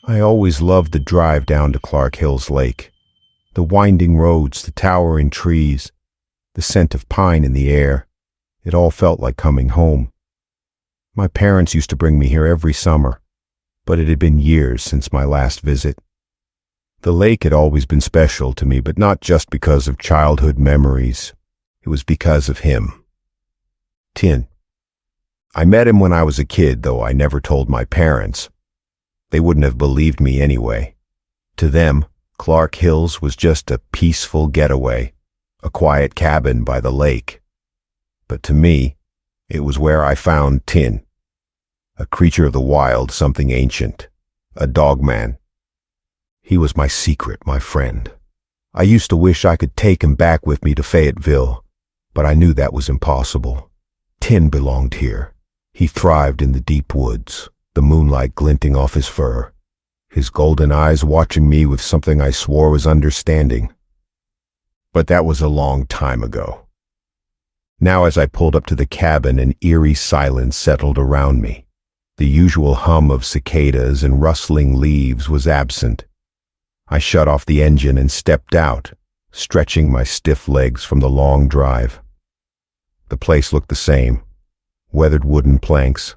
I always loved the drive down to Clarke Hills Lake. The winding roads, the towering trees, the scent of pine in the air. It all felt like coming home. My parents used to bring me here every summer, but it had been years since my last visit. The lake had always been special to me, but not just because of childhood memories. It was because of him. Tin. I met him when I was a kid, though I never told my parents. They wouldn't have believed me anyway. To them, Clarke Hills was just a peaceful getaway, a quiet cabin by the lake. But to me, it was where I found Tin, a creature of the wild, something ancient, a dogman. He was my secret, my friend. I used to wish I could take him back with me to Fayetteville, but I knew that was impossible. Tin belonged here. He thrived in the deep woods, the moonlight glinting off his fur, his golden eyes watching me with something I swore was understanding. But that was a long time ago. Now as I pulled up to the cabin, an eerie silence settled around me. The usual hum of cicadas and rustling leaves was absent. I shut off the engine and stepped out, stretching my stiff legs from the long drive. The place looked the same. Weathered wooden planks,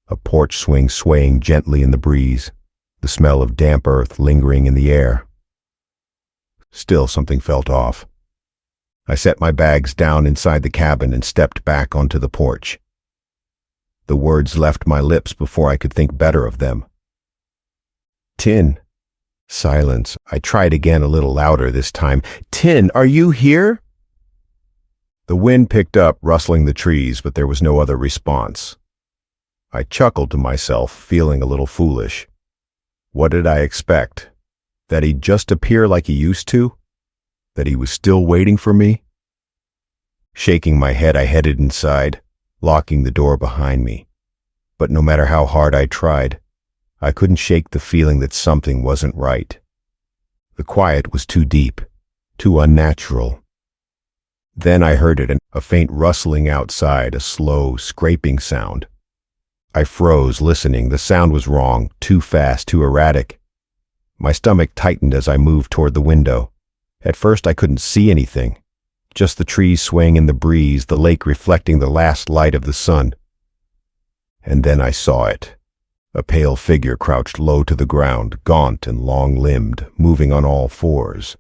a porch swing swaying gently in the breeze, the smell of damp earth lingering in the air. Still, something felt off. I set my bags down inside the cabin and stepped back onto the porch. The words left my lips before I could think better of them. Tin. Silence. I tried again, a little louder this time. Tin, are you here? The wind picked up, rustling the trees, but there was no other response. I chuckled to myself, feeling a little foolish. What did I expect? That he'd just appear like he used to? That he was still waiting for me? Shaking my head, I headed inside, locking the door behind me. But no matter how hard I tried, I couldn't shake the feeling that something wasn't right. The quiet was too deep, too unnatural. Then I heard it, a faint rustling outside, a slow, scraping sound. I froze, listening. The sound was wrong, too fast, too erratic. My stomach tightened as I moved toward the window. At first I couldn't see anything, just the trees swaying in the breeze, the lake reflecting the last light of the sun. And then I saw it. A pale figure crouched low to the ground, gaunt and long-limbed, moving on all fours.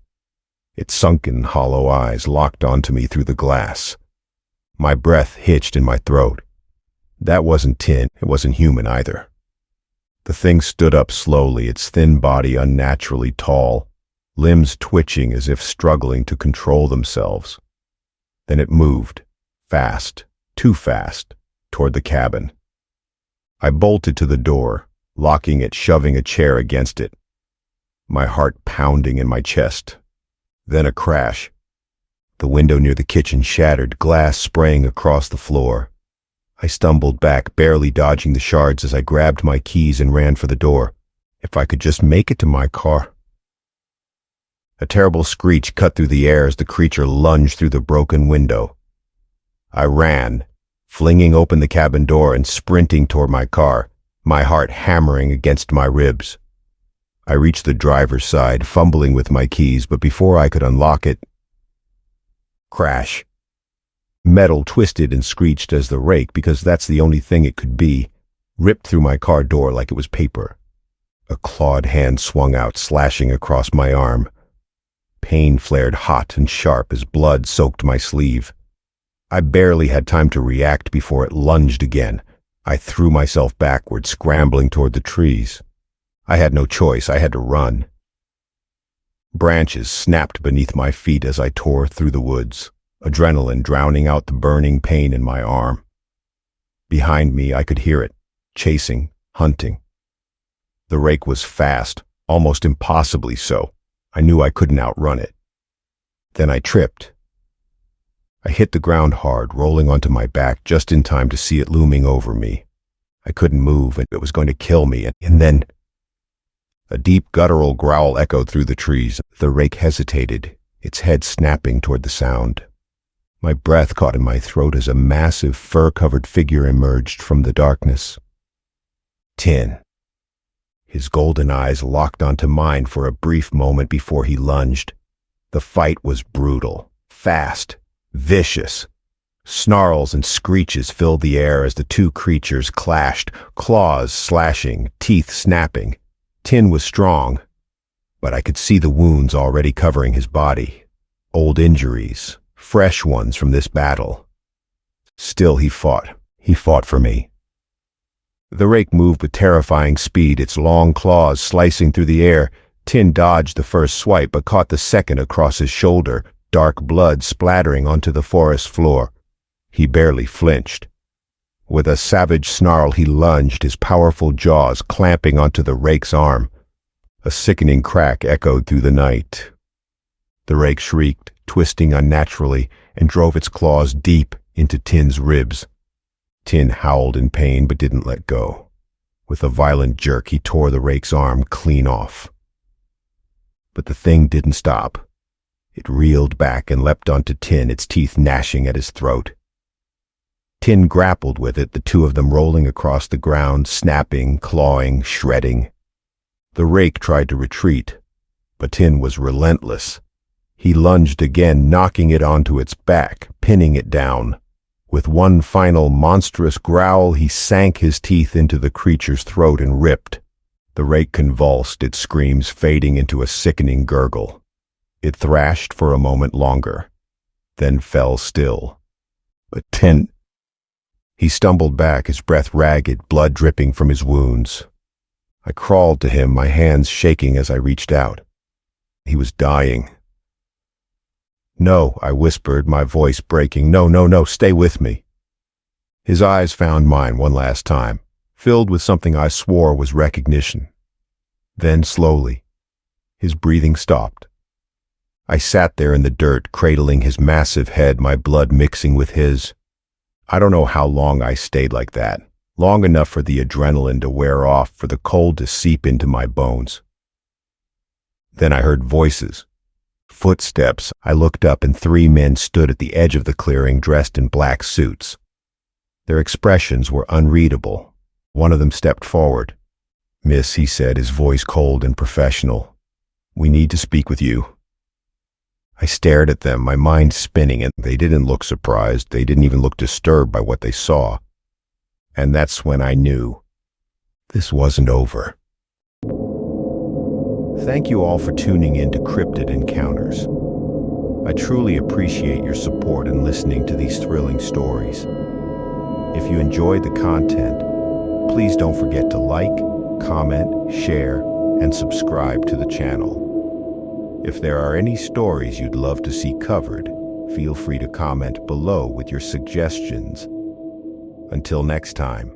Its sunken, hollow eyes locked onto me through the glass. My breath hitched in my throat. That wasn't Tin. It wasn't human either. The thing stood up slowly, its thin body unnaturally tall, limbs twitching as if struggling to control themselves. Then it moved, fast, too fast, toward the cabin. I bolted to the door, locking it, shoving a chair against it, my heart pounding in my chest. Then a crash. The window near the kitchen shattered, glass spraying across the floor. I stumbled back, barely dodging the shards as I grabbed my keys and ran for the door. If I could just make it to my car. A terrible screech cut through the air as the creature lunged through the broken window. I ran, flinging open the cabin door and sprinting toward my car, my heart hammering against my ribs. I reached the driver's side, fumbling with my keys, but before I could unlock it, crash. Metal twisted and screeched as the rake, because that's the only thing it could be, ripped through my car door like it was paper. A clawed hand swung out, slashing across my arm. Pain flared hot and sharp as blood soaked my sleeve. I barely had time to react before it lunged again. I threw myself backward, scrambling toward the trees. I had no choice. I had to run. Branches snapped beneath my feet as I tore through the woods, adrenaline drowning out the burning pain in my arm. Behind me, I could hear it, chasing, hunting. The rake was fast, almost impossibly so. I knew I couldn't outrun it. Then I tripped. I hit the ground hard, rolling onto my back just in time to see it looming over me. I couldn't move, and it was going to kill me, and then a deep guttural growl echoed through the trees. The rake hesitated, its head snapping toward the sound. My breath caught in my throat as a massive, fur-covered figure emerged from the darkness. Tin. His golden eyes locked onto mine for a brief moment before he lunged. The fight was brutal, fast, vicious. Snarls and screeches filled the air as the two creatures clashed, claws slashing, teeth snapping. Tin was strong, but I could see the wounds already covering his body. Old injuries, fresh ones from this battle. Still he fought. He fought for me. The rake moved with terrifying speed, its long claws slicing through the air. Tin dodged the first swipe but caught the second across his shoulder, dark blood splattering onto the forest floor. He barely flinched. With a savage snarl he lunged, his powerful jaws clamping onto the rake's arm. A sickening crack echoed through the night. The rake shrieked, twisting unnaturally, and drove its claws deep into Tin's ribs. Tin howled in pain but didn't let go. With a violent jerk he tore the rake's arm clean off. But the thing didn't stop. It reeled back and leapt onto Tin, its teeth gnashing at his throat. Tin grappled with it, the two of them rolling across the ground, snapping, clawing, shredding. The rake tried to retreat, but Tin was relentless. He lunged again, knocking it onto its back, pinning it down. With one final monstrous growl, he sank his teeth into the creature's throat and ripped. The rake convulsed, its screams fading into a sickening gurgle. It thrashed for a moment longer, then fell still. But Tin... He stumbled back, his breath ragged, blood dripping from his wounds. I crawled to him, my hands shaking as I reached out. He was dying. "No," I whispered, my voice breaking. No, stay with me." His eyes found mine one last time, filled with something I swore was recognition. Then, slowly, his breathing stopped. I sat there in the dirt, cradling his massive head, my blood mixing with his. I don't know how long I stayed like that, long enough for the adrenaline to wear off, for the cold to seep into my bones. Then I heard voices. Footsteps. I looked up and 3 men stood at the edge of the clearing, dressed in black suits. Their expressions were unreadable. One of them stepped forward. "Miss," he said, his voice cold and professional, "we need to speak with you." I stared at them, my mind spinning, and they didn't look surprised. They didn't even look disturbed by what they saw. And that's when I knew this wasn't over. Thank you all for tuning in to Cryptid Encounters. I truly appreciate your support in listening to these thrilling stories. If you enjoyed the content, please don't forget to like, comment, share, and subscribe to the channel. If there are any stories you'd love to see covered, feel free to comment below with your suggestions. Until next time.